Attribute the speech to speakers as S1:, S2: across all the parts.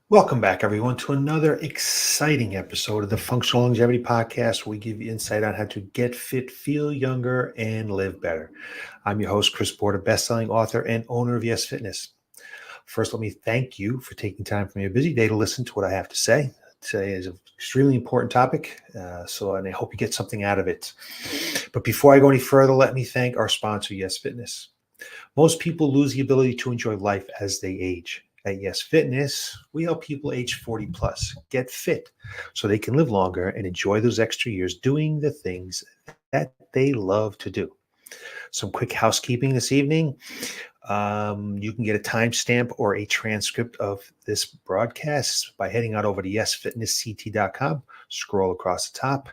S1: Welcome back, everyone, to another exciting episode of the Functional Longevity Podcast, where we give you insight on how to get fit, feel younger, and live better. I'm your host, Chris Porter, best-selling author and owner of Y.E.S Fitness. First, let me thank you for taking time from your busy day to listen to what I have to say. Today is an extremely important topic, and I hope you get something out of it. But before I go any further, let me thank our sponsor, Y.E.S Fitness. Most people lose the ability to enjoy life as they age. At Y.E.S Fitness, we help people age 40 plus get fit so they can live longer and enjoy those extra years doing the things that they love to do. Some quick housekeeping this evening. You can get a timestamp or a transcript of this broadcast by heading on over to yesfitnessct.com. Scroll across the top.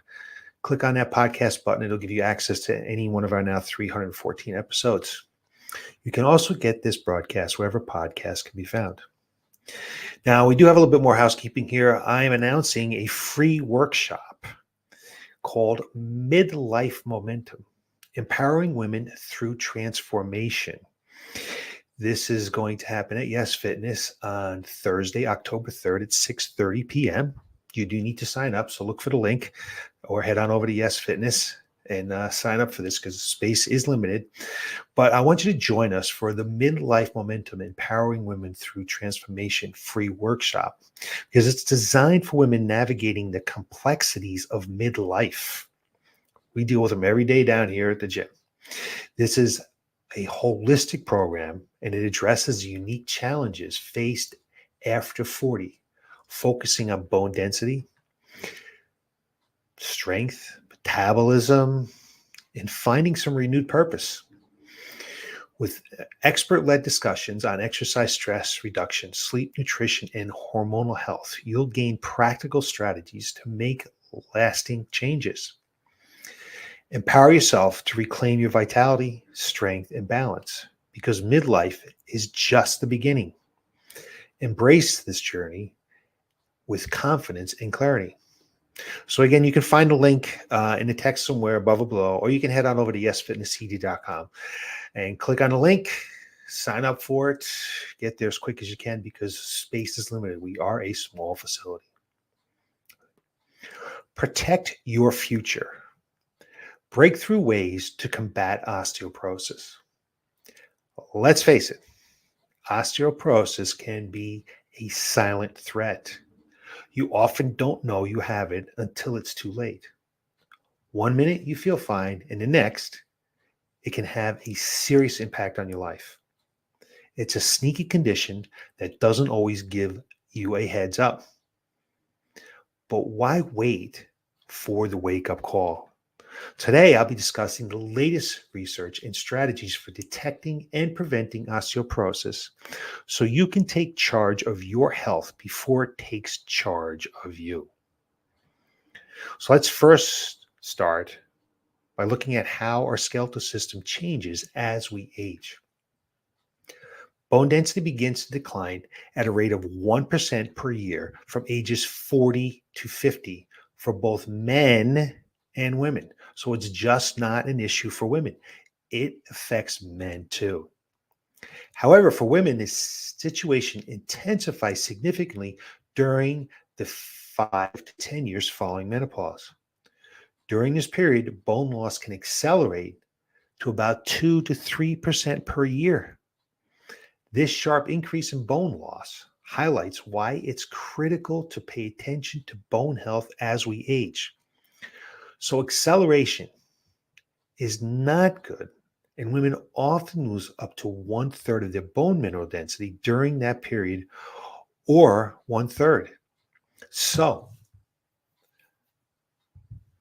S1: Click on that podcast button. It'll give you access to any one of our now 314 episodes. You can also get this broadcast wherever podcasts can be found. Now, we do have a little bit more housekeeping here. I am announcing a free workshop called Midlife Momentum, Empowering Women Through Transformation. This is going to happen at Y.E.S Fitness on Thursday, October 3rd at 6:30 p.m. You do need to sign up, so look for the link or head on over to Y.E.S Fitness and sign up for this because space is limited. But I want you to join us for the Midlife Momentum Empowering Women Through Transformation free workshop, because it's designed for women navigating the complexities of midlife. We deal with them every day down here at the gym. This is a holistic program, and it addresses the unique challenges faced after 40, focusing on bone density, strength, metabolism, and finding some renewed purpose. With expert-led discussions on exercise stress reduction, sleep, nutrition, and hormonal health, you'll gain practical strategies to make lasting changes. Empower yourself to reclaim your vitality, strength, and balance, because midlife is just the beginning. Embrace this journey with confidence and clarity. So again, you can find a link in the text somewhere above or below, or you can head on over to yesfitnesscd.com and click on the link, sign up for it, get there as quick as you can because space is limited. We are a small facility. Protect your future. Breakthrough ways to combat osteoporosis. Let's face it, osteoporosis can be a silent threat. You often don't know you have it until it's too late. One minute you feel fine, and the next, it can have a serious impact on your life. It's a sneaky condition that doesn't always give you a heads up. But why wait for the wake-up call? Today, I'll be discussing the latest research and strategies for detecting and preventing osteoporosis so you can take charge of your health before it takes charge of you. So let's first start by looking at how our skeletal system changes as we age. Bone density begins to decline at a rate of 1% per year from ages 40 to 50 for both men and women. So it's just not an issue for women. It affects men too. However, for women, this situation intensifies significantly during the 5 to 10 years following menopause. During this period, bone loss can accelerate to about 2 to 3% per year. This sharp increase in bone loss highlights why it's critical to pay attention to bone health as we age. So acceleration is not good, and women often lose up to 1/3 of their bone mineral density during that period, or 1/3. So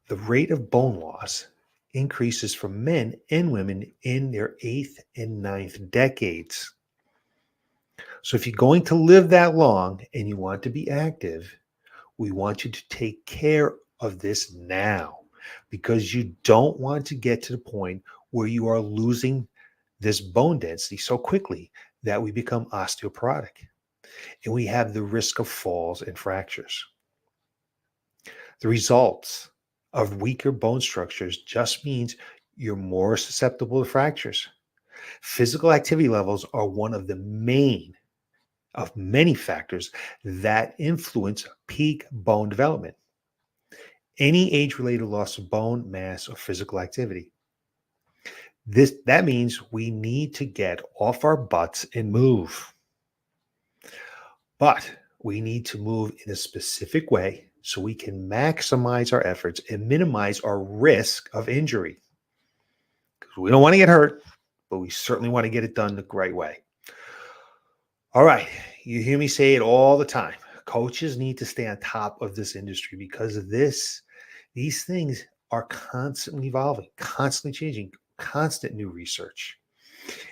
S1: the rate of bone loss increases for men and women in their 8th and 9th decades. So if you're going to live that long and you want to be active, we want you to take care of this now, because you don't want to get to the point where you are losing this bone density so quickly that we become osteoporotic and we have the risk of falls and fractures. The results of weaker bone structures just means you're more susceptible to fractures. Physical activity levels are one of the main of many factors that influence peak bone development. Any age-related loss of bone mass or physical activity. That means we need to get off our butts and move. But we need to move in a specific way so we can maximize our efforts and minimize our risk of injury. Because we don't want to get hurt, but we certainly want to get it done the right way. All right, you hear me say it all the time. Coaches need to stay on top of this industry because of these things are constantly evolving, constantly changing, constant new research.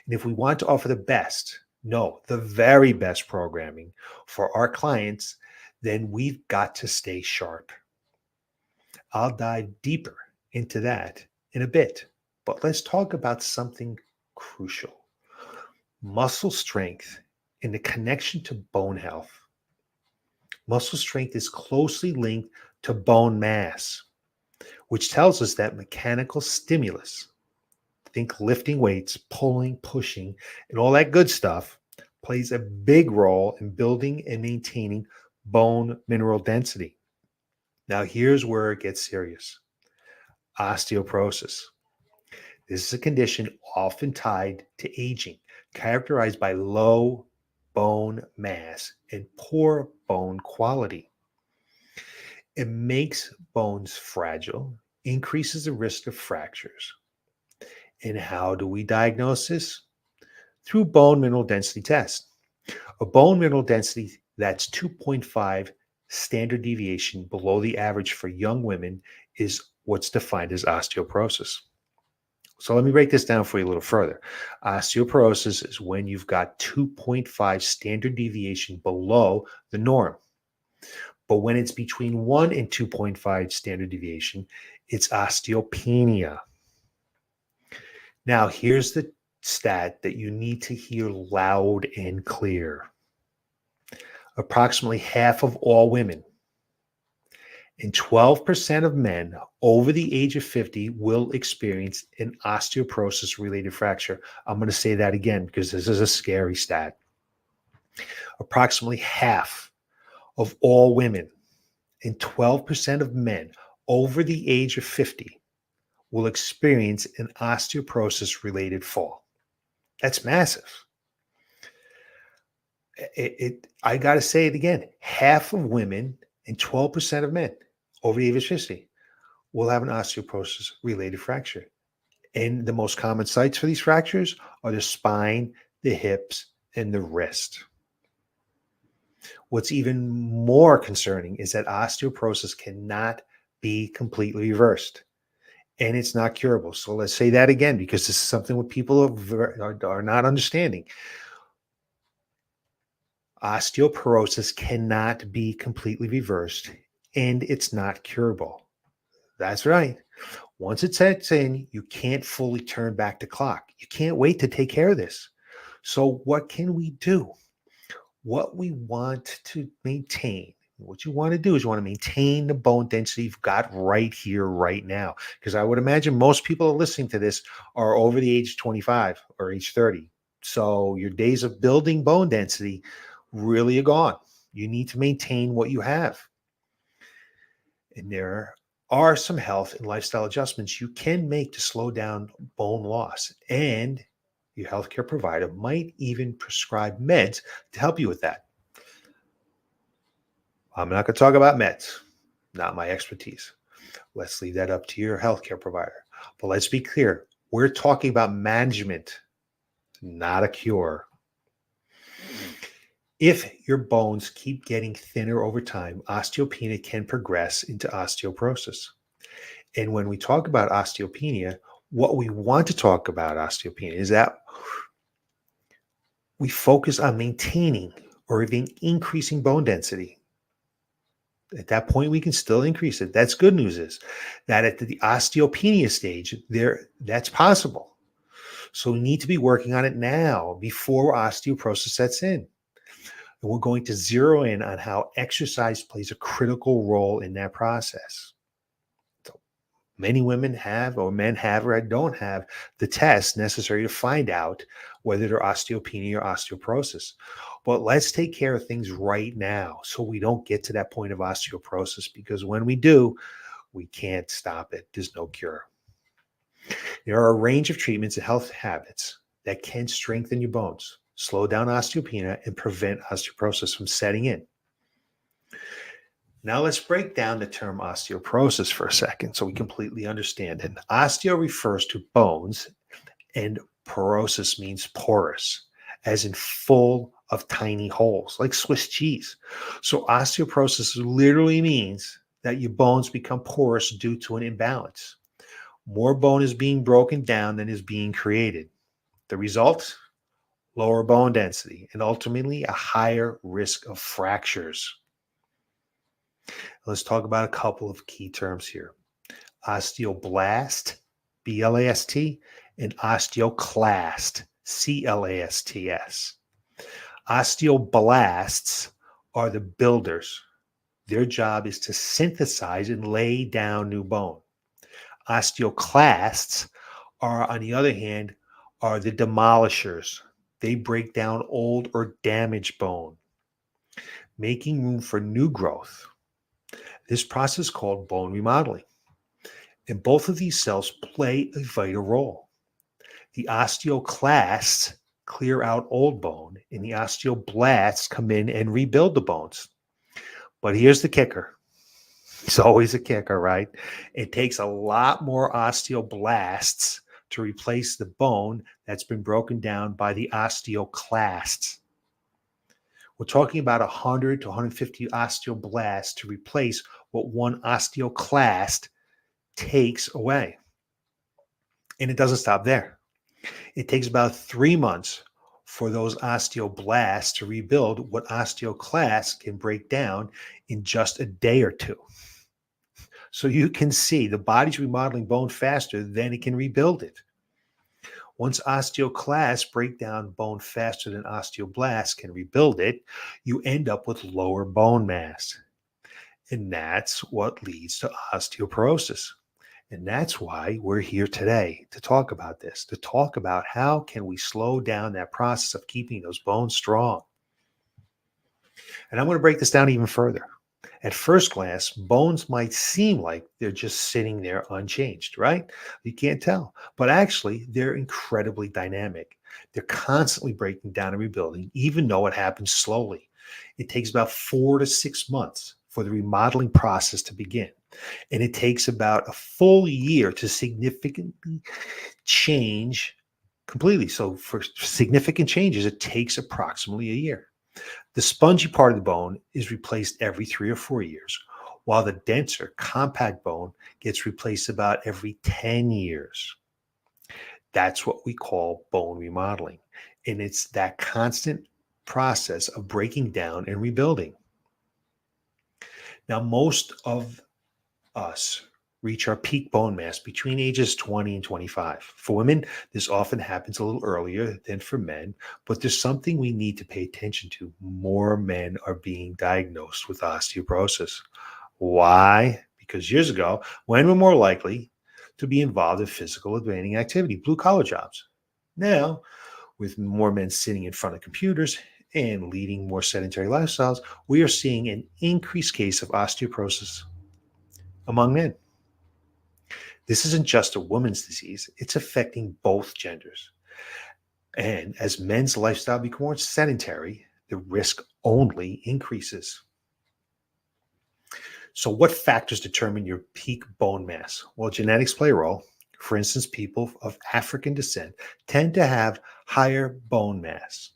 S1: And if we want to offer the best, no, the very best programming for our clients, then we've got to stay sharp. I'll dive deeper into that in a bit, but let's talk about something crucial: muscle strength and the connection to bone health. Muscle strength is closely linked to bone mass, which tells us that mechanical stimulus, think lifting weights, pulling, pushing, and all that good stuff, plays a big role in building and maintaining bone mineral density. Now, here's where it gets serious: osteoporosis. This is a condition often tied to aging, characterized by low bone mass and poor bone quality. It makes bones fragile, increases the risk of fractures. And how do we diagnose this? Through bone mineral density test. A bone mineral density that's 2.5 standard deviation below the average for young women is what's defined as osteoporosis. So let me break this down for you a little further. Osteoporosis is when you've got 2.5 standard deviation below the norm. But when it's between 1 and 2.5 standard deviation, it's osteopenia. Now, here's the stat that you need to hear loud and clear. Approximately half of all women and 12% of men over the age of 50 will experience an osteoporosis related fracture. I'm going to say that again because this is a scary stat. Approximately half of all women and 12% of men over the age of 50 will experience an osteoporosis related fall. That's massive. I got to say it again. Half of women and 12% of men over the age of 50 will have an osteoporosis related fracture. And the most common sites for these fractures are the spine, the hips, and the wrist. What's even more concerning is that osteoporosis cannot be completely reversed, and it's not curable. So let's say that again, because this is something what people are not understanding. Osteoporosis cannot be completely reversed, and it's not curable. That's right. Once it sets in, you can't fully turn back the clock. You can't wait to take care of this. So what can we do? What we want to maintain, what you want to do is you want to maintain the bone density you've got right here, right now. Because I would imagine most people listening to this are over the age of 25 or age 30. So your days of building bone density really are gone. You need to maintain what you have. And there are some health and lifestyle adjustments you can make to slow down bone loss. And your healthcare provider might even prescribe meds to help you with that. I'm not going to talk about meds, not my expertise. Let's leave that up to your healthcare provider. But let's be clear, we're talking about management, not a cure. If your bones keep getting thinner over time, osteopenia can progress into osteoporosis. And when we talk about osteopenia, what we want to talk about osteopenia is that we focus on maintaining or even increasing bone density. At that point, we can still increase it. That's good news is that at the osteopenia stage, that's possible. So we need to be working on it now before osteoporosis sets in. And we're going to zero in on how exercise plays a critical role in that process. So Many women have, or men have, or don't have the tests necessary to find out whether they're osteopenia or osteoporosis. But let's take care of things right now so we don't get to that point of osteoporosis, because when we do, we can't stop it. There's no cure. There are a range of treatments and health habits that can strengthen your bones, slow down osteopenia, and prevent osteoporosis from setting in. Now let's break down the term osteoporosis for a second so we completely understand it. Osteo refers to bones, and porosis means porous, as in full of tiny holes, like Swiss cheese. So osteoporosis literally means that your bones become porous due to an imbalance. More bone is being broken down than is being created. The result? Lower bone density and ultimately a higher risk of fractures. Let's talk about a couple of key terms here: osteoblast, B-L-A-S-T, and osteoclast, C-L-A-S-T-S. Osteoblasts are the builders. Their job is to synthesize and lay down new bone. Osteoclasts are, on the other hand, are the demolishers. They break down old or damaged bone, making room for new growth. This process is called bone remodeling. And both of these cells play a vital role. The osteoclasts clear out old bone, and the osteoblasts come in and rebuild the bones. But here's the kicker. It's always a kicker, right? It takes a lot more osteoblasts to replace the bone that's been broken down by the osteoclasts. We're talking about 100 to 150 osteoblasts to replace what one osteoclast takes away. And it doesn't stop there. It takes about 3 months for those osteoblasts to rebuild what osteoclasts can break down in just a day or two. So you can see the body's remodeling bone faster than it can rebuild it. Once osteoclasts break down bone faster than osteoblasts can rebuild it, you end up with lower bone mass. And that's what leads to osteoporosis. And that's why we're here today to talk about this, to talk about how can we slow down that process of keeping those bones strong. And I'm going to break this down even further. At first glance, bones might seem like they're just sitting there unchanged, right? You can't tell. But actually, they're incredibly dynamic. They're constantly breaking down and rebuilding, even though it happens slowly. It takes about 4 to 6 months for the remodeling process to begin. And it takes about a full year to significantly change completely. So for significant changes, it takes approximately a year. The spongy part of the bone is replaced every 3 or 4 years, while the denser, compact bone gets replaced about every 10 years. That's what we call bone remodeling. And it's that constant process of breaking down and rebuilding. Now, most of us reach our peak bone mass between ages 20 and 25. For women, this often happens a little earlier than for men, but there's something we need to pay attention to. More men are being diagnosed with osteoporosis. Why? Because years ago, men were more likely to be involved in physical demanding activity, blue collar jobs. Now, with more men sitting in front of computers and leading more sedentary lifestyles, we are seeing an increased case of osteoporosis among men. This isn't just a woman's disease, it's affecting both genders. And as men's lifestyle becomes more sedentary, the risk only increases. So, what factors determine your peak bone mass? Well, genetics play a role. For instance, people of African descent tend to have higher bone mass.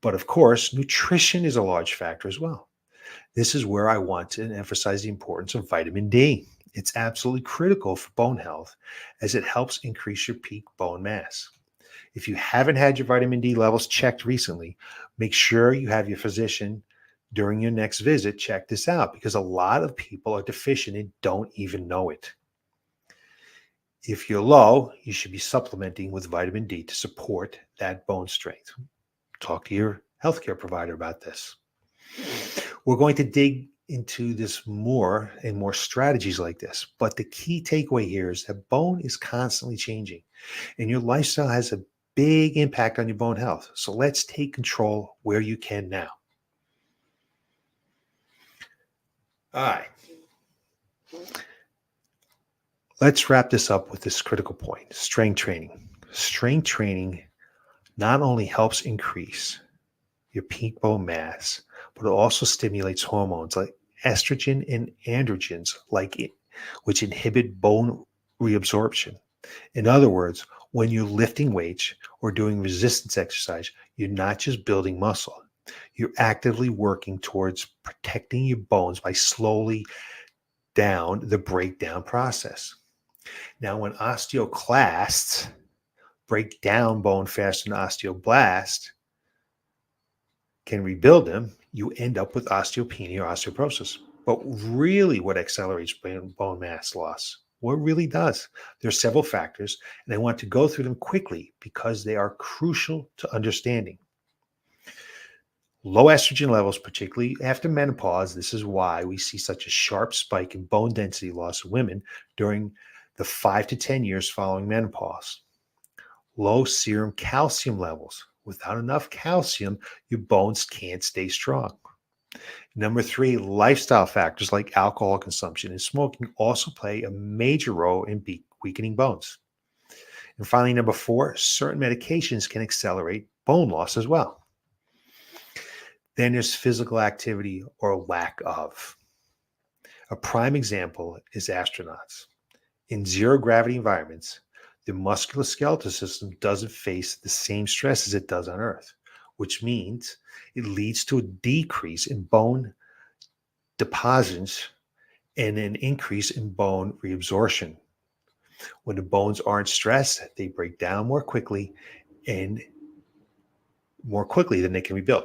S1: But of course, nutrition is a large factor as well. This is where I want to emphasize the importance of vitamin D. It's absolutely critical for bone health as it helps increase your peak bone mass. If you haven't had your vitamin D levels checked recently, make sure you have your physician during your next visit check this out, because a lot of people are deficient and don't even know it. If you're low, you should be supplementing with vitamin D to support that bone strength. Talk to your healthcare provider about this. We're going to dig into this more and more strategies like this. But the key takeaway here is that bone is constantly changing, and your lifestyle has a big impact on your bone health. So let's take control where you can now. All right. Let's wrap this up with this critical point: strength training. Strength training not only helps increase your peak bone mass, but it also stimulates hormones like estrogen and androgens, which inhibit bone reabsorption. In other words, when you're lifting weights or doing resistance exercise, you're not just building muscle. You're actively working towards protecting your bones by slowly down the breakdown process. Now, when osteoclasts break down bone faster than osteoblasts can rebuild them, you end up with osteopenia or osteoporosis. But really, what accelerates bone mass loss? What really does? There are several factors, and I want to go through them quickly because they are crucial to understanding. Low estrogen levels, particularly after menopause, this is why we see such a sharp spike in bone density loss in women during the 5 to 10 years following menopause. Low serum calcium levels. Without enough calcium, your bones can't stay strong. Number 3, lifestyle factors like alcohol consumption and smoking also play a major role in weakening bones. And finally, number 4, certain medications can accelerate bone loss as well. Then there's physical activity or lack of. A prime example is astronauts. In zero gravity environments, the musculoskeletal system doesn't face the same stress as it does on Earth, which means it leads to a decrease in bone deposits and an increase in bone reabsorption. When the bones aren't stressed, they break down more quickly than they can rebuild.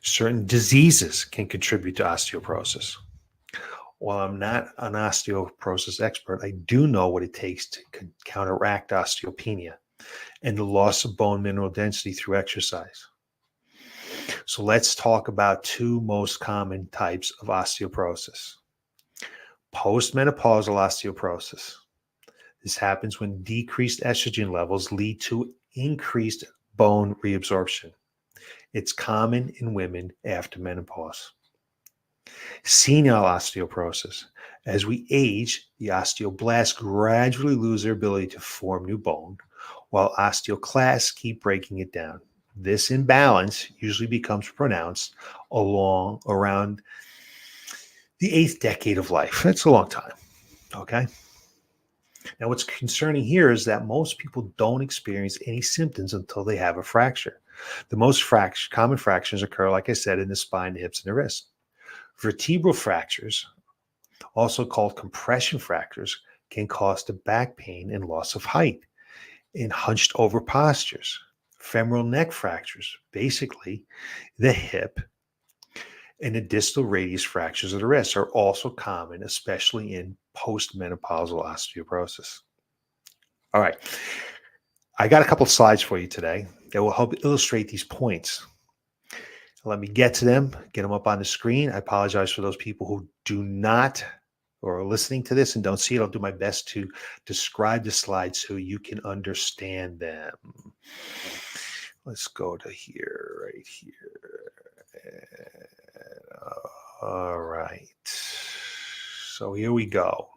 S1: Certain diseases can contribute to osteoporosis. While I'm not an osteoporosis expert, I do know what it takes to counteract osteopenia and the loss of bone mineral density through exercise. So let's talk about 2 most common types of osteoporosis. Postmenopausal osteoporosis. This happens when decreased estrogen levels lead to increased bone reabsorption. It's common in women after menopause. Senile osteoporosis. As we age, the osteoblasts gradually lose their ability to form new bone, while osteoclasts keep breaking it down. This imbalance usually becomes pronounced around the 8th decade of life. That's a long time, okay? Now, what's concerning here is that most people don't experience any symptoms until they have a fracture. The most common fractures occur, like I said, in the spine, the hips, and the wrist. Vertebral fractures, also called compression fractures, can cause the back pain and loss of height in hunched over postures. Femoral neck fractures, basically the hip, and the distal radius fractures of the wrist are also common, especially in postmenopausal osteoporosis. All right. I got a couple of slides for you today that will help illustrate these points. Let me get to them, get them up on the screen. I apologize for those people who do not or are listening to this and don't see it. I'll do my best to describe the slides so you can understand them. Let's go to here, right here. All right. So here we go.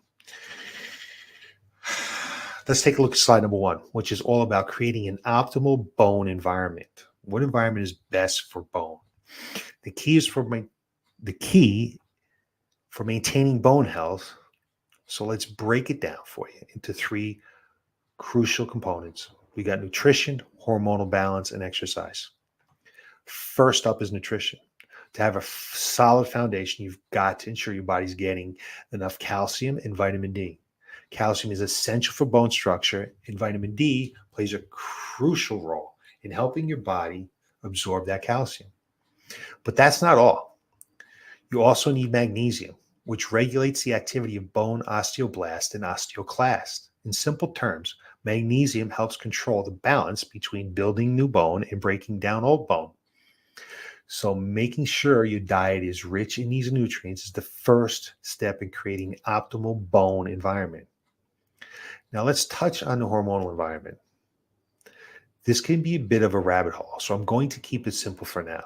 S1: Let's take a look at slide number 1, which is all about creating an optimal bone environment. What environment is best for bone? The key for maintaining bone health. So let's break it down for you into 3 crucial components. We got nutrition, hormonal balance, and exercise. First up is nutrition. To have a solid foundation, you've got to ensure your body's getting enough calcium and vitamin D. Calcium is essential for bone structure, and vitamin D plays a crucial role in helping your body absorb that calcium. But that's not all. You also need magnesium, which regulates the activity of bone osteoblast and osteoclast. In simple terms, magnesium helps control the balance between building new bone and breaking down old bone. So making sure your diet is rich in these nutrients is the first step in creating an optimal bone environment. Now let's touch on the hormonal environment. This can be a bit of a rabbit hole, so I'm going to keep it simple for now.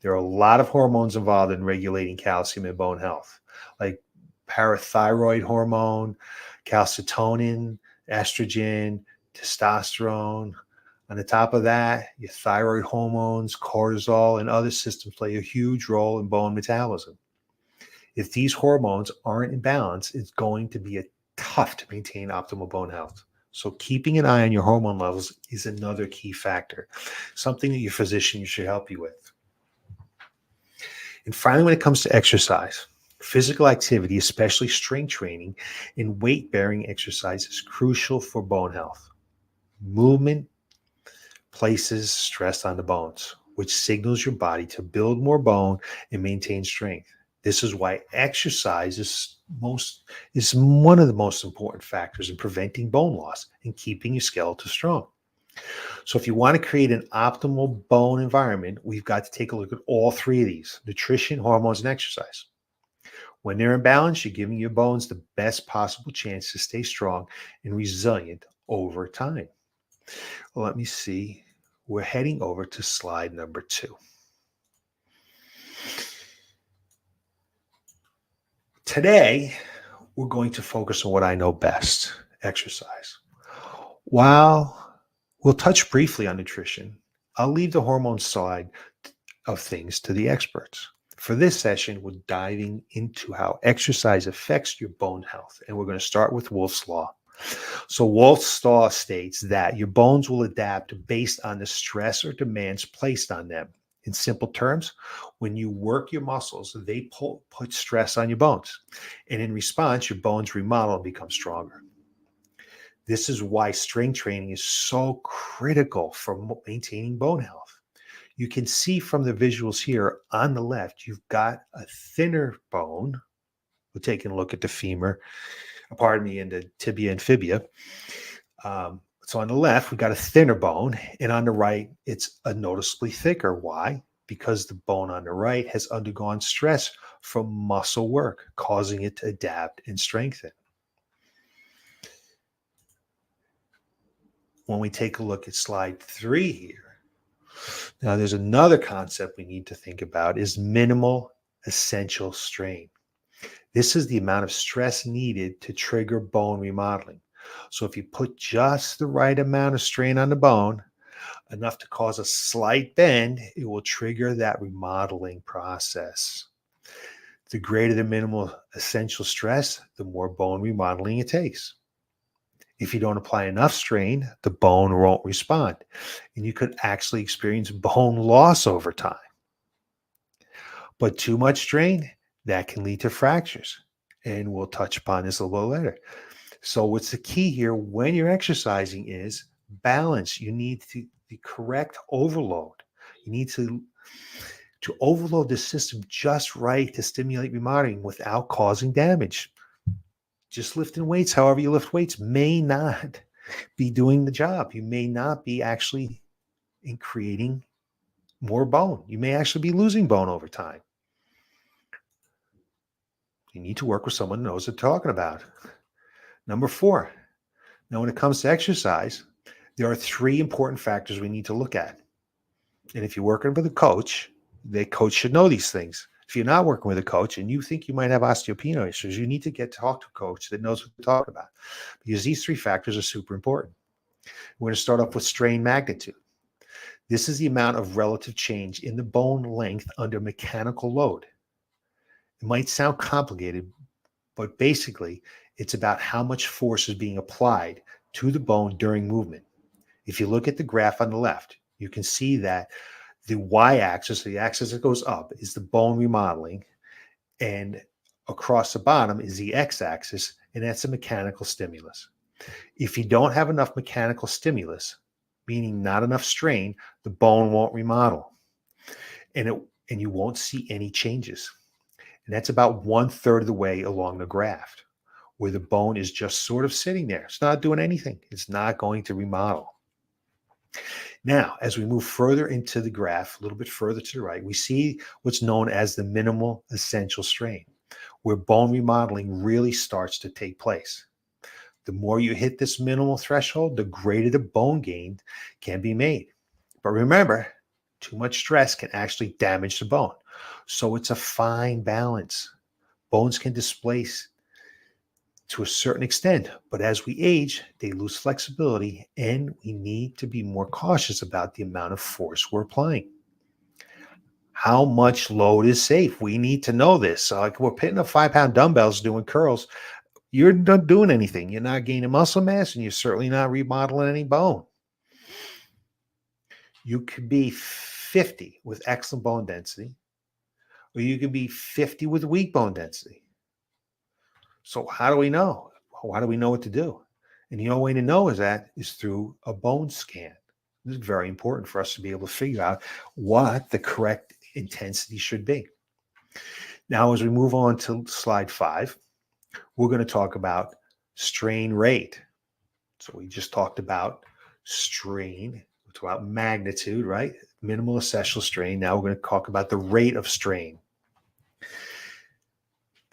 S1: There are a lot of hormones involved in regulating calcium and bone health, like parathyroid hormone, calcitonin, estrogen, testosterone. On the top of that, your thyroid hormones, cortisol, and other systems play a huge role in bone metabolism. If these hormones aren't in balance, it's going to be tough to maintain optimal bone health. So keeping an eye on your hormone levels is another key factor, something that your physician should help you with. And finally, when it comes to exercise, physical activity, especially strength training and weight bearing exercise, is crucial for bone health. Movement places stress on the bones, which signals your body to build more bone and maintain strength. This is why exercise is one of the most important factors in preventing bone loss and keeping your skeleton strong. So if you want to create an optimal bone environment, we've got to take a look at all three of these: nutrition, hormones, and exercise. When they're in balance, you're giving your bones the best possible chance to stay strong and resilient over time. Well, let me see. We're heading over to slide number 2. Today, we're going to focus on what I know best: exercise. While we'll touch briefly on nutrition, I'll leave the hormone side of things to the experts. For this session, we're diving into how exercise affects your bone health, and we're going to start with Wolff's Law. So Wolff's Law states that your bones will adapt based on the stress or demands placed on them. In simple terms, when you work your muscles, they put stress on your bones. And in response, your bones remodel and become stronger. This is why strength training is so critical for maintaining bone health. You can see from the visuals here on the left, you've got a thinner bone. We're taking a look at the femur, and the tibia and fibia. So on the left, we've got a thinner bone, and on the right, it's a noticeably thicker. Why? Because the bone on the right has undergone stress from muscle work, causing it to adapt and strengthen. When we take a look at slide 3 here, now there's another concept we need to think about: is minimal essential strain. This is the amount of stress needed to trigger bone remodeling. So if you put just the right amount of strain on the bone, enough to cause a slight bend, it will trigger that remodeling process. The greater the minimal essential stress, the more bone remodeling it takes. If you don't apply enough strain, the bone won't respond, and you could actually experience bone loss over time. But too much strain, that can lead to fractures, and we'll touch upon this a little later. So what's the key here when you're exercising is balance. You need the correct overload. You need to overload the system just right to stimulate remodeling without causing damage. Just lifting weights, however you lift weights, may not be doing the job. You may not be actually in creating more bone. You may actually be losing bone over time. You need to work with someone who knows what they're talking about. Number 4. Now, when it comes to exercise, there are 3 important factors we need to look at. And if you're working with a coach, the coach should know these things. If you're not working with a coach and you think you might have osteoporosis, you need to talk to a coach that knows what to talk about, because these 3 factors are super important. We're going to start off with strain magnitude. This is the amount of relative change in the bone length under mechanical load. It might sound complicated, but basically, it's about how much force is being applied to the bone during movement. If you look at the graph on the left, you can see that the y-axis, the axis that goes up, is the bone remodeling, and across the bottom is the x-axis, and that's a mechanical stimulus. If you don't have enough mechanical stimulus, meaning not enough strain, the bone won't remodel, and you won't see any changes. And that's about 1/3 of the way along the graph, where the bone is just sort of sitting there. It's not doing anything. It's not going to remodel. Now, as we move further into the graph, a little bit further to the right, we see what's known as the minimal essential strain, where bone remodeling really starts to take place. The more you hit this minimal threshold, the greater the bone gain can be made. But remember, too much stress can actually damage the bone. So it's a fine balance. Bones can displace to a certain extent, but as we age, they lose flexibility, and we need to be more cautious about the amount of force we're applying. How much load is safe? We need to know this. So like we're putting up 5 pound dumbbells doing curls. You're not doing anything. You're not gaining muscle mass, and you're certainly not remodeling any bone. You could be 50 with excellent bone density, or you could be 50 with weak bone density. So how do we know? How do we know what to do? And the only way to know is through a bone scan. This is very important for us to be able to figure out what the correct intensity should be. Now, as we move on to slide 5, we're going to talk about strain rate. So we just talked about strain, we talked about magnitude, right? Minimal essential strain. Now we're going to talk about the rate of strain.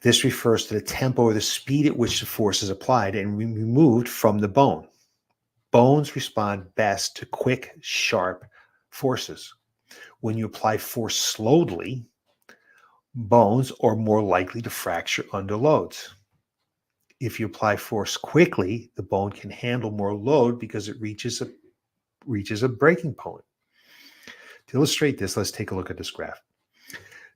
S1: This refers to the tempo or the speed at which the force is applied and removed from the bone. Bones respond best to quick, sharp forces. When you apply force slowly, bones are more likely to fracture under loads. If you apply force quickly, the bone can handle more load because it reaches a breaking point. To illustrate this, let's take a look at this graph.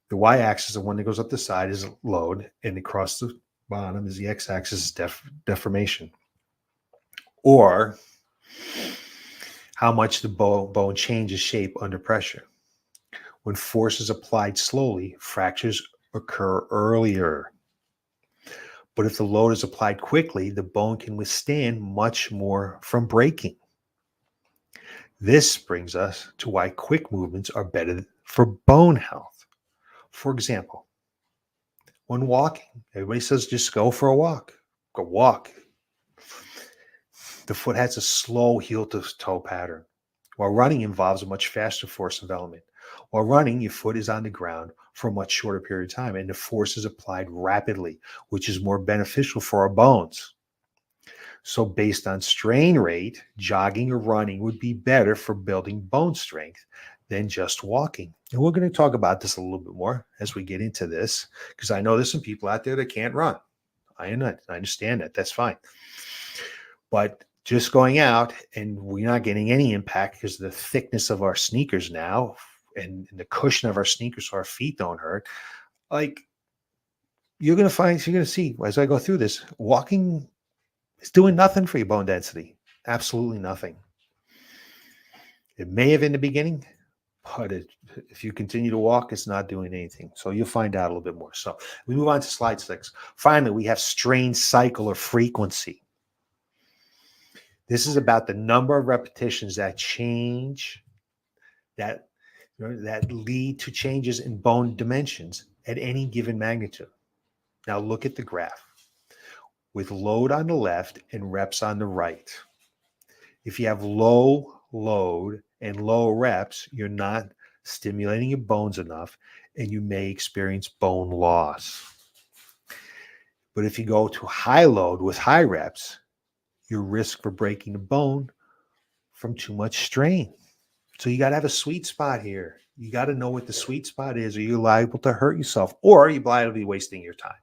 S1: The y-axis, the one that goes up the side, is load, and across the bottom is the x-axis, deformation, or how much the bone changes shape under pressure. When force is applied slowly, fractures occur earlier. But if the load is applied quickly, the bone can withstand much more from breaking. This brings us to why quick movements are better for bone health. For example, when walking, everybody says just go for a walk. Go walk. The foot has a slow heel to toe pattern, while running involves a much faster force development. While running, your foot is on the ground for a much shorter period of time, and the force is applied rapidly, which is more beneficial for our bones. So, based on strain rate, jogging or running would be better for building bone strength than just walking. And we're going to talk about this a little bit more as we get into this, because I know there's some people out there that can't run. I understand that. That's fine. But just going out and we're not getting any impact because of the thickness of our sneakers now and the cushion of our sneakers so our feet don't hurt. Like you're going to see as I go through this, walking is doing nothing for your bone density. Absolutely nothing. It may have in the beginning, but if you continue to walk, it's not doing anything. So you'll find out a little bit more. So we move on to slide 6. Finally, we have strain cycle or frequency. This is about the number of repetitions that that lead to changes in bone dimensions at any given magnitude. Now look at the graph with load on the left and reps on the right. If you have low load and low reps, you're not stimulating your bones enough and you may experience bone loss. But if you go to high load with high reps, your risk for breaking the bone from too much strain. So you got to have a sweet spot here. You got to know what the sweet spot is, or you're liable to hurt yourself, or you're liable to be wasting your time.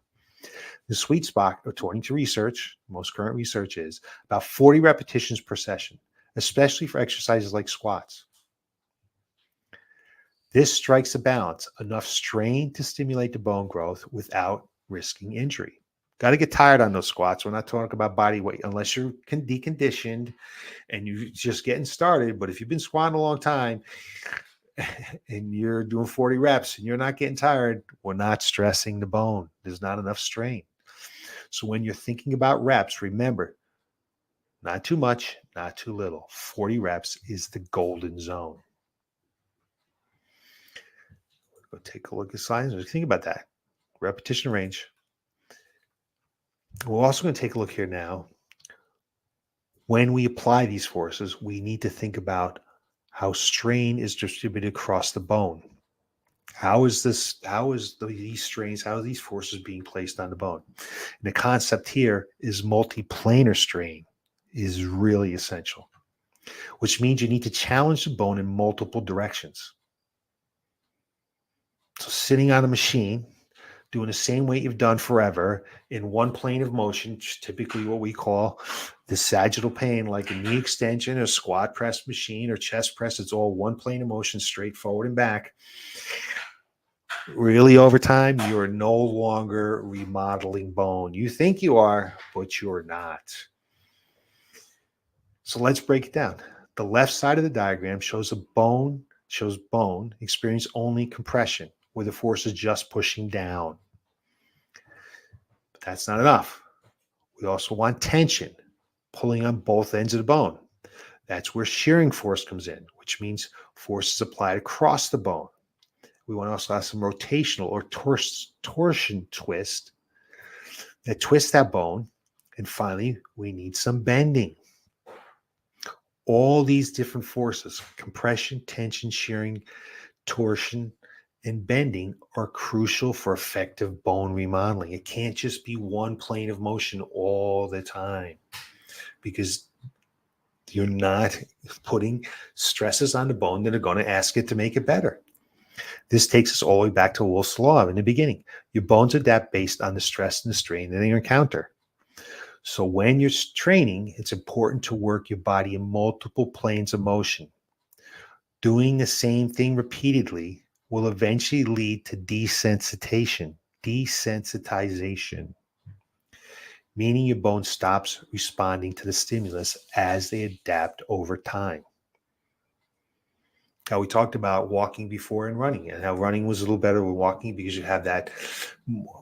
S1: The sweet spot, according to research, most current research is about 40 repetitions per session, especially for exercises like squats. This strikes a balance, enough strain to stimulate the bone growth without risking injury. Got to get tired on those squats. We're not talking about body weight unless you're deconditioned and you're just getting started. But if you've been squatting a long time and you're doing 40 reps and you're not getting tired, we're not stressing the bone. There's not enough strain. So when you're thinking about reps, remember, not too much, not too little. 40 reps is the golden zone. Go take a look at slides. Think about that. Repetition range. We're also going to take a look here now. When we apply these forces, we need to think about how strain is distributed across the bone. These strains, how are these forces being placed on the bone? And the concept here is multiplanar strain is really essential, which means you need to challenge the bone in multiple directions. So sitting on a machine, doing the same weight you've done forever in one plane of motion, typically what we call the sagittal plane, like a knee extension, a squat press machine, or chest press. It's all one plane of motion, straight forward and back. Really, over time, you're no longer remodeling bone. You think you are, but you're not. So let's break it down. The left side of the diagram shows bone experience only compression, where the force is just pushing down. But that's not enough. We also want tension, pulling on both ends of the bone. That's where shearing force comes in, which means force is applied across the bone. We want to also have some rotational or torsion twist that twists that bone. And finally, we need some bending. All these different forces, compression, tension, shearing, torsion, and bending, are crucial for effective bone remodeling. It can't just be one plane of motion all the time, because you're not putting stresses on the bone that are going to ask it to make it better. This takes us all the way back to Wolff's Law in the beginning. Your bones adapt based on the stress and the strain that they encounter. So when you're training, it's important to work your body in multiple planes of motion. Doing the same thing repeatedly will eventually lead to desensitization, meaning your bone stops responding to the stimulus as they adapt over time. Now, we talked about walking before and running, and how running was a little better with walking because you have that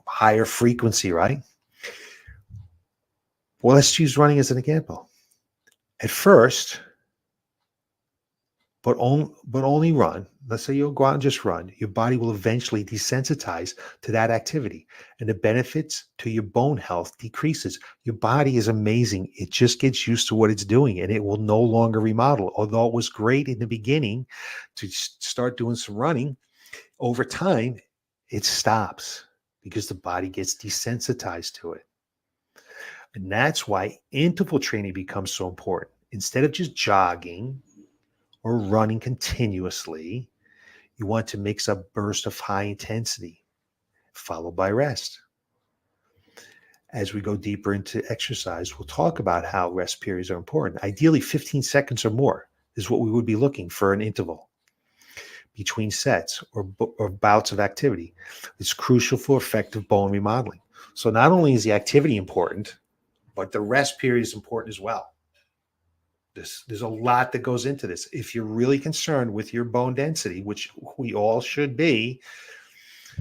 S1: higher frequency, right? Well, let's use running as an example. At first, but only run. Let's say you'll go out and just run. Your body will eventually desensitize to that activity, and the benefits to your bone health decreases. Your body is amazing. It just gets used to what it's doing, and it will no longer remodel. Although it was great in the beginning to start doing some running, over time, it stops because the body gets desensitized to it. And that's why interval training becomes so important. Instead of just jogging or running continuously, you want to mix a burst of high intensity followed by rest. As we go deeper into exercise, we'll talk about how rest periods are important. Ideally, 15 seconds or more is what we would be looking for an interval between sets or bouts of activity. It's crucial for effective bone remodeling. So not only is the activity important, but the rest period is important as well. There's a lot that goes into this. If you're really concerned with your bone density, which we all should be,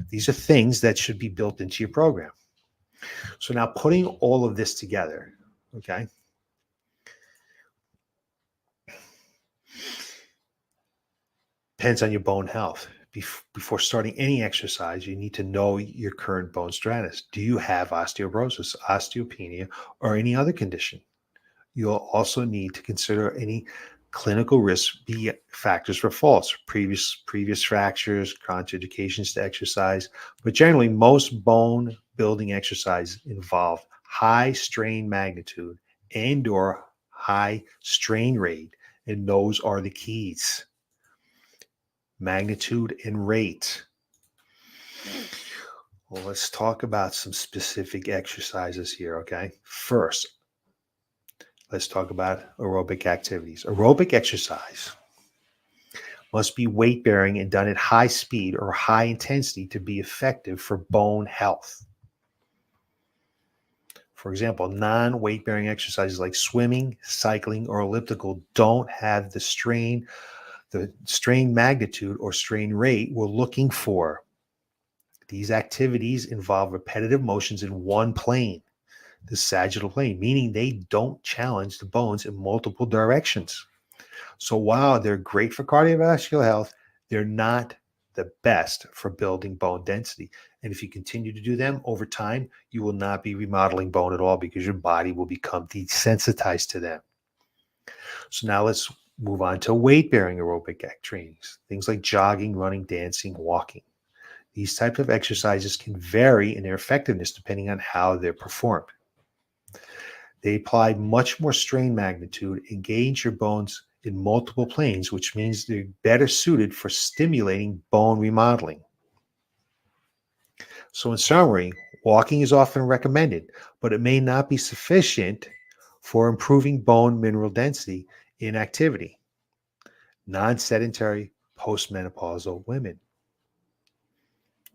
S1: these are things that should be built into your program. So now, putting all of this together, okay, depends on your bone health. Before starting any exercise, you need to know your current bone status. Do you have osteoporosis, osteopenia, or any other condition? You'll also need to consider any clinical risk factors for falls, previous fractures, contraindications to exercise. But generally, most bone building exercise involve high strain magnitude and/or high strain rate, and those are the keys: magnitude and rate. Well, let's talk about some specific exercises here, okay? First, let's talk about aerobic activities. Aerobic exercise must be weight bearing and done at high speed or high intensity to be effective for bone health. For example, non-weight bearing exercises like swimming, cycling, or elliptical don't have the strain magnitude or strain rate we're looking for. These activities involve repetitive motions in one plane, the sagittal plane, meaning they don't challenge the bones in multiple directions. So while they're great for cardiovascular health, they're not the best for building bone density. And if you continue to do them over time, you will not be remodeling bone at all because your body will become desensitized to them. So now let's Move on to weight-bearing aerobic trainings, things like jogging, running, dancing, walking. These types of exercises can vary in their effectiveness depending on how they're performed. They apply much more strain magnitude, engage your bones in multiple planes, which means they're better suited for stimulating bone remodeling. So, in summary, walking is often recommended, but it may not be sufficient for improving bone mineral density in activity. Non sedentary postmenopausal women.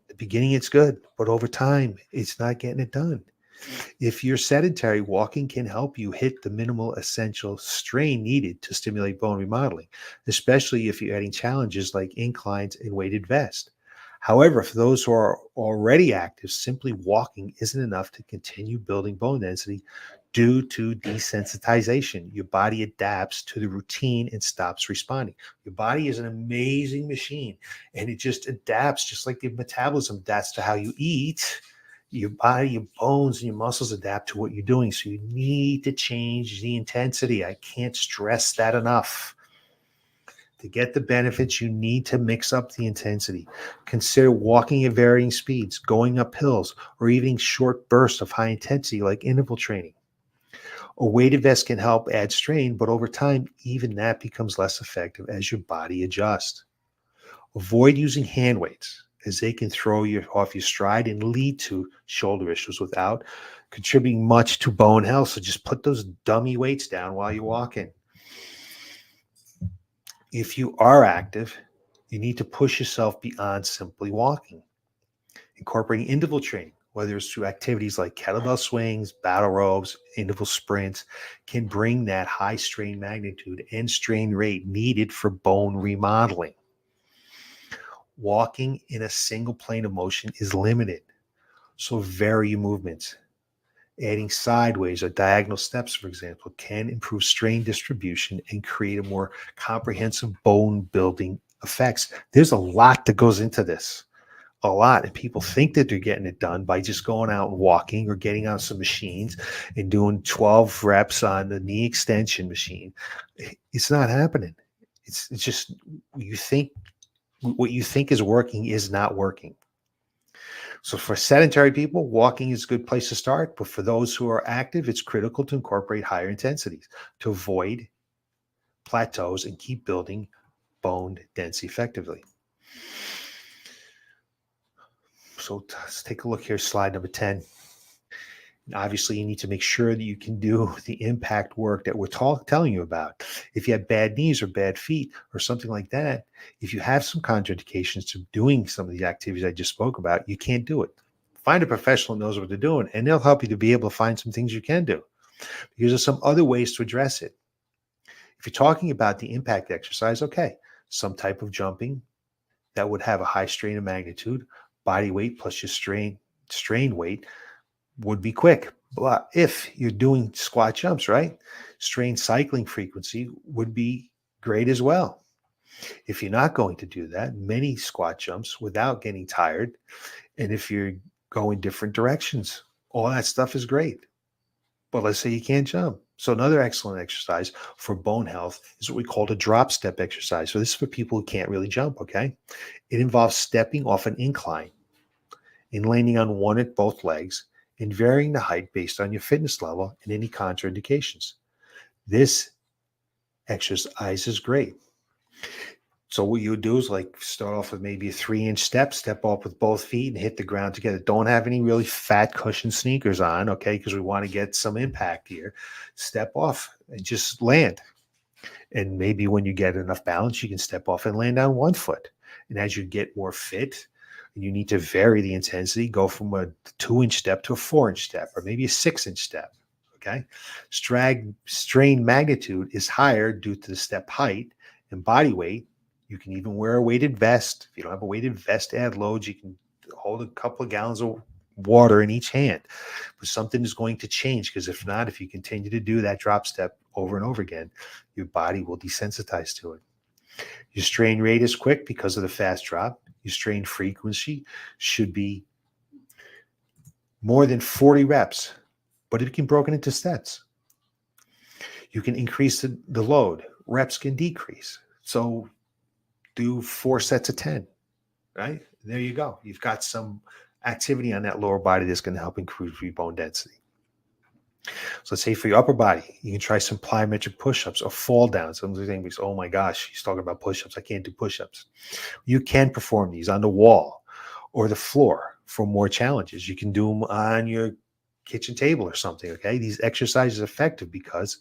S1: At the beginning, it's good, but over time, it's not getting it done. If you're sedentary, walking can help you hit the minimal essential strain needed to stimulate bone remodeling, especially if you're adding challenges like inclines and weighted vest. However, for those who are already active, simply walking isn't enough to continue building bone density due to desensitization. Your body adapts to the routine and stops responding. Your body is an amazing machine and it just adapts, just like your metabolism adapts to how you eat. Your body, your bones, and your muscles adapt to what you're doing. So you need to change the intensity. I can't stress that enough. To get the benefits, you need to mix up the intensity. Consider walking at varying speeds, going up hills, or even short bursts of high intensity like interval training. A weighted vest can help add strain, but over time, even that becomes less effective as your body adjusts. Avoid using hand weights as they can throw you off your stride and lead to shoulder issues without contributing much to bone health. So just put those dummy weights down while you're walking. If you are active, you need to push yourself beyond simply walking. Incorporating interval training, whether it's through activities like kettlebell swings, battle ropes, interval sprints, can bring that high strain magnitude and strain rate needed for bone remodeling. Walking in a single plane of motion is limited, so vary your movements. Adding sideways or diagonal steps, for example, can improve strain distribution and create a more comprehensive bone building effects. There's a lot that goes into this, a lot. And people think that they're getting it done by just going out and walking or getting on some machines and doing 12 reps on the knee extension machine. It's not happening. It's just you think what you think is working is not working. So for sedentary people, walking is a good place to start. But for those who are active, it's critical to incorporate higher intensities to avoid plateaus and keep building bone density effectively. So let's take a look here, slide number 10. And obviously, you need to make sure that you can do the impact work that we're telling you about. If you have bad knees or bad feet or something like that, if you have some contraindications to doing some of the activities I just spoke about, you can't do it. Find a professional who knows what they're doing, and they'll help you to be able to find some things you can do. Because there's some other ways to address it. If you're talking about the impact exercise, okay, some type of jumping that would have a high strain of magnitude, body weight plus your strain weight would be quick. But if you're doing squat jumps, right, strain cycling frequency would be great as well. If you're not going to do that, many squat jumps without getting tired, and if you're going different directions, all that stuff is great. But let's say you can't jump. So another excellent exercise for bone health is what we call a drop step exercise. So this is for people who can't really jump, okay? It involves stepping off an incline and landing on one at both legs and varying the height based on your fitness level and any contraindications. This exercise is great. So what you would do is like start off with maybe a 3-inch step up with both feet and hit the ground together. Don't have any really fat cushion sneakers on, okay? Because we want to get some impact here. Step off and just land. And maybe when you get enough balance, you can step off and land on one foot. And as you get more fit, and you need to vary the intensity, go from a 2-inch step to a 4-inch step, or maybe a 6-inch step. Okay. Strain magnitude is higher due to the step height and body weight. You can even wear a weighted vest. If you don't have a weighted vest to add loads, you can hold a couple of gallons of water in each hand. But something is going to change because if not, if you continue to do that drop step over and over again, your body will desensitize to it. Your strain rate is quick because of the fast drop. Your strain frequency should be more than 40 reps, but it can be broken into steps. You can increase the load reps can decrease. So do 4 sets of 10, right? There you go. You've got some activity on that lower body that's going to help improve your bone density. So let's say for your upper body, you can try some plyometric push-ups or fall downs. Some of the things, oh my gosh, he's talking about push-ups. I can't do push-ups. You can perform these on the wall or the floor for more challenges. You can do them on your kitchen table or something, okay? These exercises are effective because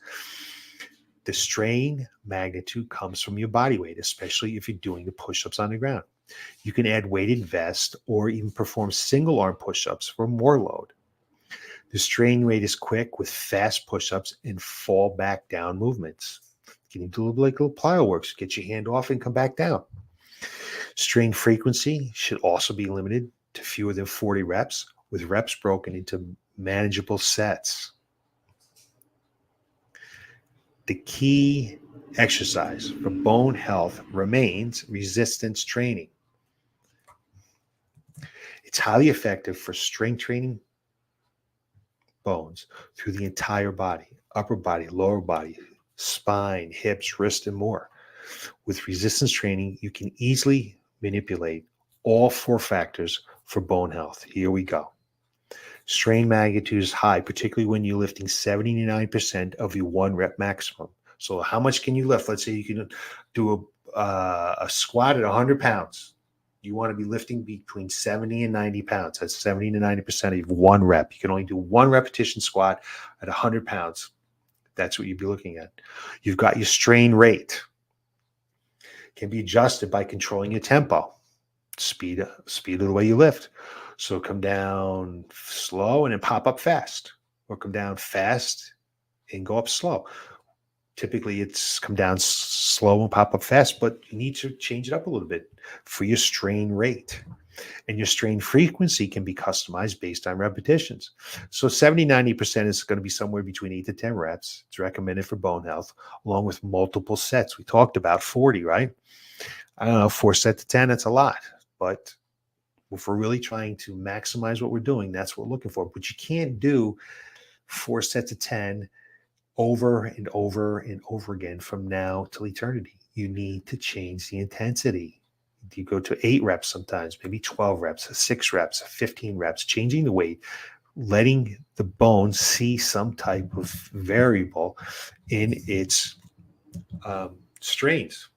S1: the strain magnitude comes from your body weight, especially if you're doing the push-ups on the ground. You can add weighted vest or even perform single arm push-ups for more load. The strain rate is quick with fast push-ups and fall back down movements. You can do little plyo works, get your hand off and come back down. Strain frequency should also be limited to fewer than 40 reps, with reps broken into manageable sets. The key exercise for bone health remains resistance training. It's highly effective for strength training bones through the entire body, upper body, lower body, spine, hips, wrist, and more. With resistance training, you can easily manipulate all 4 factors for bone health. Here we go. Strain magnitude is high, particularly when you're lifting 79% of your 1 rep maximum. So how much can you lift? Let's say you can do a squat at 100 pounds. You want to be lifting between 70 and 90 pounds. That's 70 to 90% of 1 rep. You can only do 1 repetition squat at 100 pounds. That's what you'd be looking at. You've got your strain rate. Can be adjusted by controlling your tempo, speed of the way you lift. So come down slow and then pop up fast, or come down fast and go up slow. Typically, it's come down slow and pop up fast, but you need to change it up a little bit for your strain rate. And your strain frequency can be customized based on repetitions. So 70-90% is going to be somewhere between 8 to 10 reps. It's recommended for bone health, along with multiple sets. We talked about 40, right? I don't know, 4 sets to 10, that's a lot. But if we're really trying to maximize what we're doing, that's what we're looking for. But you can't do 4 sets of 10 over and over and over again from now till eternity. You need to change the intensity. You go to 8 reps sometimes, maybe 12 reps, 6 reps, 15 reps, changing the weight, letting the bone see some type of variable in its strains.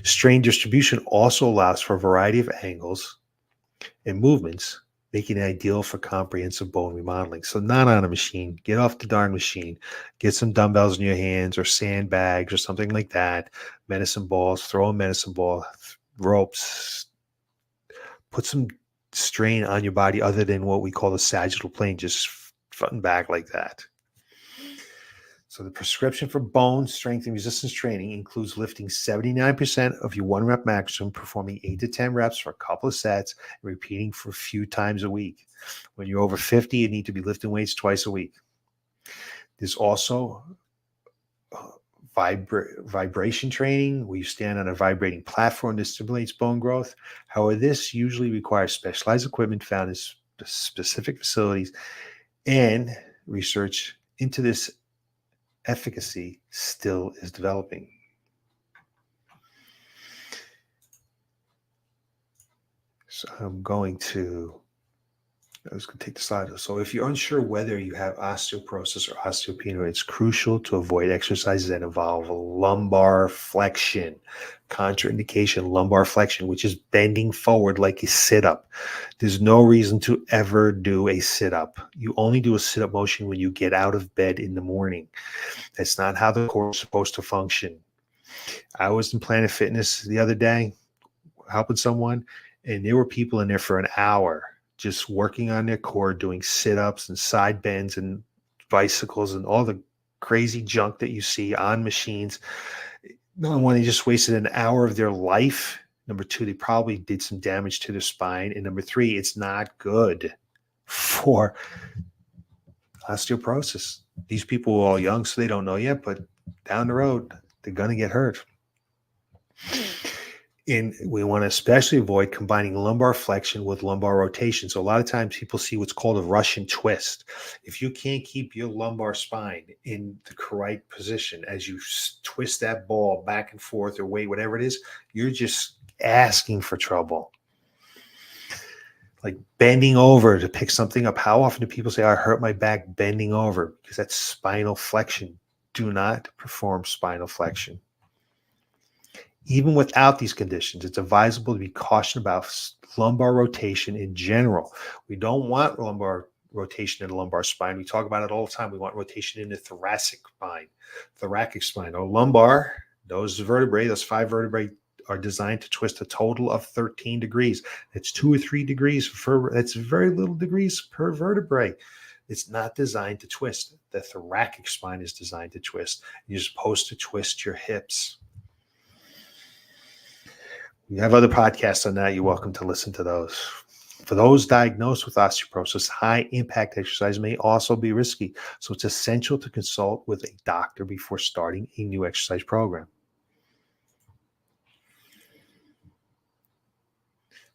S1: Strain distribution also allows for a variety of angles and movements, making it ideal for comprehensive bone remodeling. So not on a machine. Get off the darn machine. Get some dumbbells in your hands or sandbags or something like that. Medicine balls. Throw a medicine ball. Ropes. Put some strain on your body other than what we call the sagittal plane, just front and back like that. So the prescription for bone strength and resistance training includes lifting 79% of your 1 rep maximum, performing 8 to 10 reps for a couple of sets, and repeating for a few times a week. When you're over 50, you need to be lifting weights twice a week. There's also vibration training, where you stand on a vibrating platform that stimulates bone growth. However, this usually requires specialized equipment found in specific facilities, and research into this efficacy still is developing. So I was going to take the slide. So if you're unsure whether you have osteoporosis or osteopenia, it's crucial to avoid exercises that involve lumbar flexion. Contraindication, lumbar flexion, which is bending forward like a sit-up. There's no reason to ever do a sit-up. You only do a sit-up motion when you get out of bed in the morning. That's not how the core is supposed to function. I was in Planet Fitness the other day helping someone, and there were people in there for an hour just working on their core, doing sit-ups and side bends and bicycles and all the crazy junk that you see on machines. Number one, they just wasted an hour of their life. Number two, they probably did some damage to their spine. And number three, it's not good for osteoporosis. These people are all young, so they don't know yet, but down the road, they're going to get hurt. And we want to especially avoid combining lumbar flexion with lumbar rotation. So a lot of times people see what's called a Russian twist. If you can't keep your lumbar spine in the correct position as you twist that ball back and forth or weight, whatever it is, you're just asking for trouble. Like bending over to pick something up. How often do people say, I hurt my back bending over? Because that's spinal flexion. Do not perform spinal flexion. Even without these conditions, it's advisable to be cautious about lumbar rotation in general. We don't want lumbar rotation in the lumbar spine. We talk about it all the time. We want rotation in the thoracic spine. Or lumbar, those vertebrae, those 5 vertebrae are designed to twist a total of 13 degrees. It's 2 or 3 degrees that's very little degrees per vertebrae. It's not designed to twist. The thoracic spine is designed to twist. You're supposed to twist your hips. We have other podcasts on that. You're welcome to listen to those. For those diagnosed with osteoporosis, high impact exercise may also be risky. So it's essential to consult with a doctor before starting a new exercise program.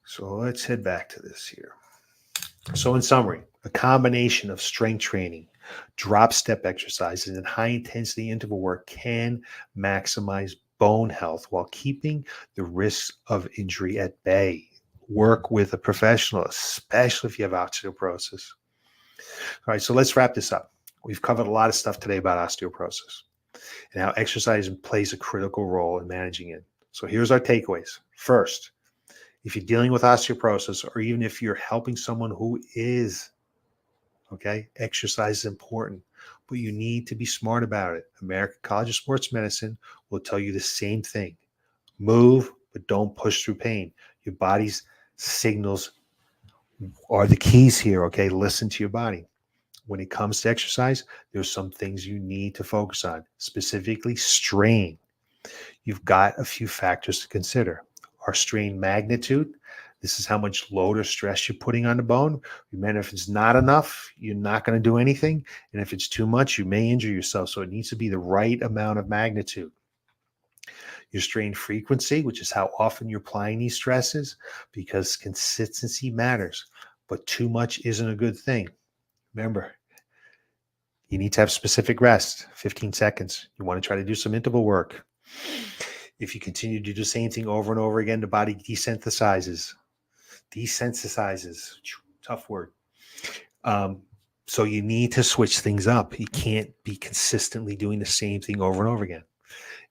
S1: So let's head back to this here. So in summary, a combination of strength training, drop step exercises, and high intensity interval work can maximize bone health while keeping the risks of injury at bay. Work with a professional, especially if you have osteoporosis. All right, so let's wrap this up. We've covered a lot of stuff today about osteoporosis and how exercise plays a critical role in managing it. So here's our takeaways. First, if you're dealing with osteoporosis, or even if you're helping someone who is, okay, exercise is important, but you need to be smart about it. American College of Sports Medicine will tell you the same thing. Move, but don't push through pain. Your body's signals are the keys here, okay? Listen to your body. When it comes to exercise, there's some things you need to focus on, specifically strain. You've got a few factors to consider. Our strain magnitude. This is how much load or stress you're putting on the bone. Remember, if it's not enough, you're not going to do anything. And if it's too much, you may injure yourself. So it needs to be the right amount of magnitude. Your strain frequency, which is how often you're applying these stresses, because consistency matters. But too much isn't a good thing. Remember, you need to have specific rest, 15 seconds. You want to try to do some interval work. If you continue to do the same thing over and over again, the body desensitizes. Tough word. So you need to switch things up. You can't be consistently doing the same thing over and over again.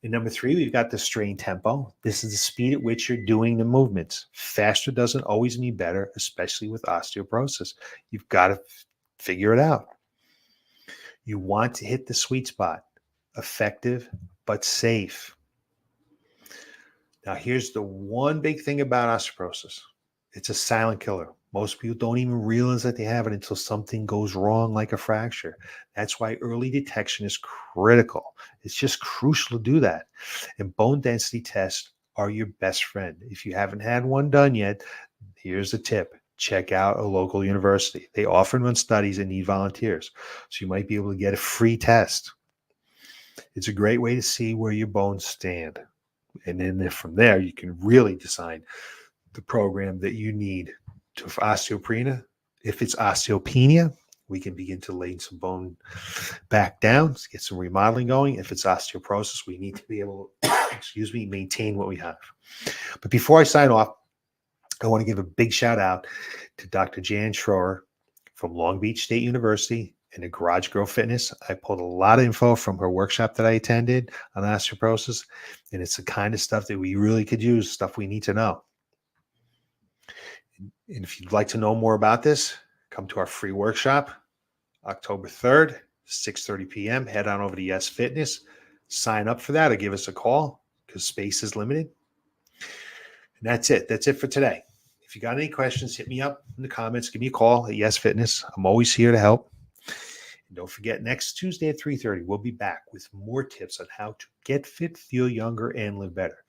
S1: And number 3, we've got the strain tempo. This is the speed at which you're doing the movements. Faster doesn't always mean better, especially with osteoporosis. You've got to figure it out. You want to hit the sweet spot, effective but safe. Now, here's the one big thing about osteoporosis. It's a silent killer. Most people don't even realize that they have it until something goes wrong, like a fracture. That's why early detection is critical. It's just crucial to do that. And bone density tests are your best friend. If you haven't had one done yet, here's a tip. Check out a local university. They often run studies and need volunteers. So you might be able to get a free test. It's a great way to see where your bones stand. And then from there, you can really decide the program that you need for osteopenia. If it's osteopenia, we can begin to lay some bone back down, get some remodeling going. If it's osteoporosis, we need to be able to, maintain what we have. But before I sign off, I want to give a big shout out to Dr. Jan Schroer from Long Beach State University and the Garage Girl Fitness. I pulled a lot of info from her workshop that I attended on osteoporosis, and it's the kind of stuff that we really could use, stuff we need to know. And if you'd like to know more about this, come to our free workshop, October 3rd, 6:30 p.m. Head on over to Y.E.S Fitness, sign up for that, or give us a call because space is limited. And that's it. That's it for today. If you got any questions, hit me up in the comments. Give me a call at Y.E.S Fitness. I'm always here to help. And don't forget, next Tuesday at 3:30, we'll be back with more tips on how to get fit, feel younger, and live better.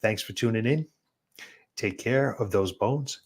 S1: Thanks for tuning in. Take care of those bones